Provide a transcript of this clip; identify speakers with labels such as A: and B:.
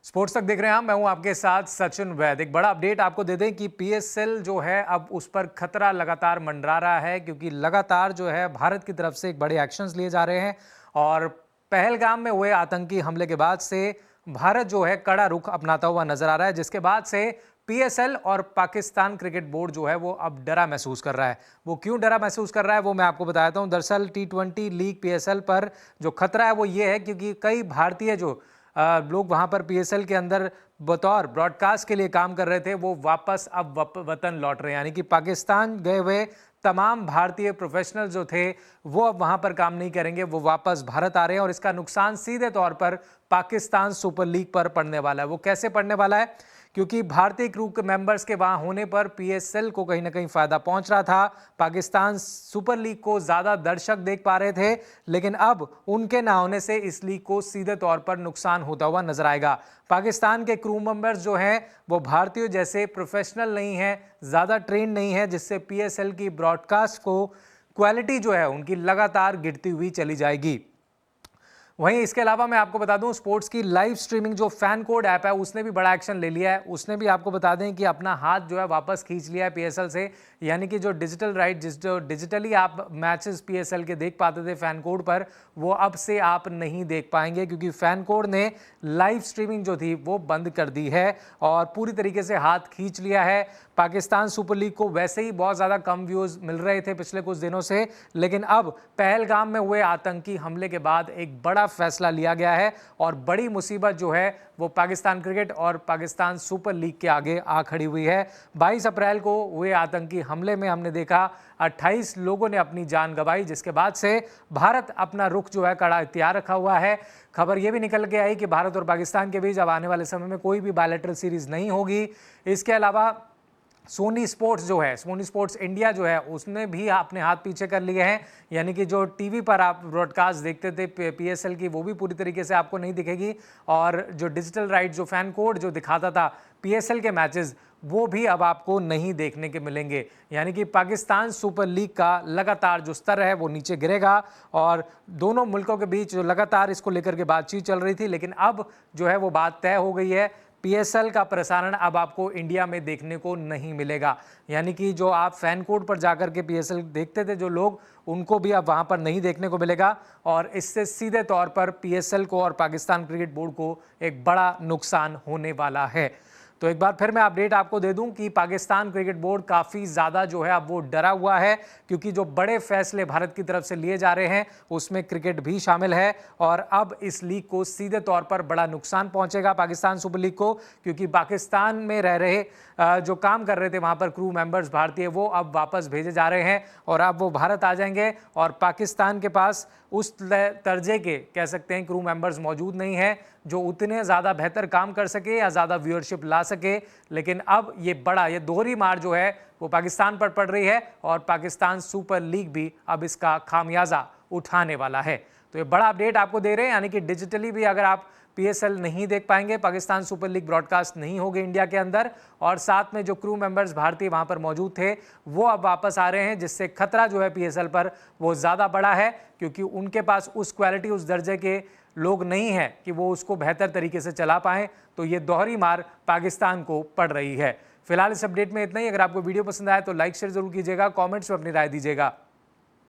A: Sports तक देख रहे हैं आप। मैं हूं आपके साथ सचिन वैद। एक बड़ा अपडेट आपको दे दें कि पीएसएल जो है अब उस पर खतरा लगातार मंडरा रहा है, क्योंकि लगातार जो है भारत की तरफ से एक बड़े एक्शंस लिए जा रहे हैं। और पहलगाम में हुए आतंकी हमले के बाद से भारत जो है कड़ा रुख अपनाता हुआ नजर आ रहा है, जिसके बाद से पीएसएल और पाकिस्तान क्रिकेट बोर्ड जो है वो अब डरा महसूस कर रहा है। वो क्यों डरा महसूस कर रहा है वो मैं आपको बताता हूं। दरअसल T20 लीग पीएसएल पर जो खतरा है वो ये है, क्योंकि कई भारतीय जो लोग वहां पर पीएसएल के अंदर बतौर ब्रॉडकास्ट के लिए काम कर रहे थे, वो वापस अब वतन लौट रहे हैं। यानी कि पाकिस्तान गए हुए तमाम भारतीय प्रोफेशनल जो थे वो अब वहां पर काम नहीं करेंगे, वो वापस भारत आ रहे हैं। और इसका नुकसान सीधे तौर पर पाकिस्तान सुपर लीग पर पड़ने वाला है। वो कैसे पड़ने वाला है? क्योंकि भारतीय क्रू के मेंबर्स के वहां होने पर पीएसएल को कहीं ना कहीं फायदा पहुंच रहा था। पाकिस्तान सुपर लीग को ज्यादा दर्शक देख पा रहे थे, लेकिन अब उनके ना होने से इस लीग को सीधे तौर पर नुकसान होता हुआ नजर आएगा। पाकिस्तान के क्रू मेंबर्स जो हैं वो भारतीयों जैसे प्रोफेशनल नहीं है, ज्यादा ट्रेन नहीं है, जिससे पीएसएल की ब्रॉडकास्ट को क्वालिटी जो है उनकी लगातार गिरती हुई चली जाएगी। वहीं इसके अलावा मैं आपको बता दूं, स्पोर्ट्स की लाइव स्ट्रीमिंग जो फैन कोड ऐप है उसने भी बड़ा एक्शन ले लिया है। उसने भी आपको बता दें कि अपना हाथ जो है वापस खींच लिया है पीएसएल से। यानी कि जो डिजिटल राइट जो डिजिटली आप मैचेस पीएसएल के देख पाते थे फैन कोड पर, वो अब से आप नहीं देख पाएंगे, क्योंकि फैन कोड ने लाइव स्ट्रीमिंग जो थी वो बंद कर दी है और पूरी तरीके से हाथ खींच लिया है। पाकिस्तान सुपर लीग को वैसे ही बहुत ज़्यादा कम व्यूज़ मिल रहे थे पिछले कुछ दिनों से, लेकिन अब पहलगाम में हुए आतंकी हमले के बाद एक बड़ा फैसला लिया गया है और बड़ी मुसीबत जो है वो पाकिस्तान क्रिकेट और पाकिस्तान सुपर लीग के आगे आ खड़ी हुई है। 22 अप्रैल को हुए आतंकी हमले में हमने देखा 28 लोगों ने अपनी जान गंवाई, जिसके बाद से भारत अपना रुख जो है कड़ा इख्तियार रखा हुआ है। खबर यह भी निकल के आई कि भारत और पाकिस्तान के बीच अब आने वाले समय में कोई भी बायलैटरल सीरीज नहीं होगी। इसके अलावा सोनी स्पोर्ट्स जो है, सोनी स्पोर्ट्स इंडिया जो है, उसने भी अपने हाथ पीछे कर लिए हैं। यानी कि जो टीवी पर आप ब्रॉडकास्ट देखते थे पीएसएल की, वो भी पूरी तरीके से आपको नहीं दिखेगी। और जो डिजिटल राइट जो फैन कोड जो दिखाता था पीएसएल के मैचेस, वो भी अब आपको नहीं देखने के मिलेंगे। यानी कि पाकिस्तान सुपर लीग का लगातार जो स्तर है वो नीचे गिरेगा। और दोनों मुल्कों के बीच जो लगातार इसको लेकर के बातचीत चल रही थी, लेकिन अब जो है वो बात तय हो गई है। पीएसएल का प्रसारण अब आपको इंडिया में देखने को नहीं मिलेगा। यानी कि जो आप फैन कोड पर जाकर के पीएसएल देखते थे जो लोग, उनको भी अब वहां पर नहीं देखने को मिलेगा। और इससे सीधे तौर पर पीएसएल को और पाकिस्तान क्रिकेट बोर्ड को एक बड़ा नुकसान होने वाला है। तो एक बार फिर मैं अपडेट आपको दे दूं कि पाकिस्तान क्रिकेट बोर्ड काफ़ी ज़्यादा जो है अब वो डरा हुआ है, क्योंकि जो बड़े फैसले भारत की तरफ से लिए जा रहे हैं उसमें क्रिकेट भी शामिल है। और अब इस लीग को सीधे तौर पर बड़ा नुकसान पहुंचेगा पाकिस्तान सुपर लीग को, क्योंकि पाकिस्तान में रह रहे जो काम कर रहे थे वहां पर क्रू मेंबर्स भारतीय, वो अब वापस भेजे जा रहे हैं और अब वो भारत आ जाएंगे। और पाकिस्तान के पास उस दर्जे के कह सकते हैं क्रू मेंबर्स मौजूद नहीं है जो उतने ज़्यादा बेहतर काम कर सके या ज़्यादा व्यूअरशिप ला सके। लेकिन अब ये दोहरी मार जो है वो पाकिस्तान पर पड़ रही है और पाकिस्तान सुपर लीग भी अब इसका खामियाजा उठाने वाला है। तो ये बड़ा अपडेट आपको दे रहे हैं। यानी कि डिजिटली भी अगर आप पीएसएल नहीं देख पाएंगे, पाकिस्तान सुपर लीग ब्रॉडकास्ट नहीं होगी इंडिया के अंदर, और साथ में जो क्रू मेंबर्स भारतीय वहां पर मौजूद थे वो अब वापस आ रहे हैं, जिससे खतरा जो है पीएसएल पर वो ज़्यादा बड़ा है, क्योंकि उनके पास उस क्वालिटी उस दर्जे के लोग नहीं है कि वो उसको बेहतर तरीके से चला पाएं। तो ये दोहरी मार पाकिस्तान को पड़ रही है। फिलहाल इस अपडेट में इतना ही। अगर आपको वीडियो पसंद आया तो लाइक शेयर जरूर कीजिएगा, कमेंट्स में अपनी राय दीजिएगा।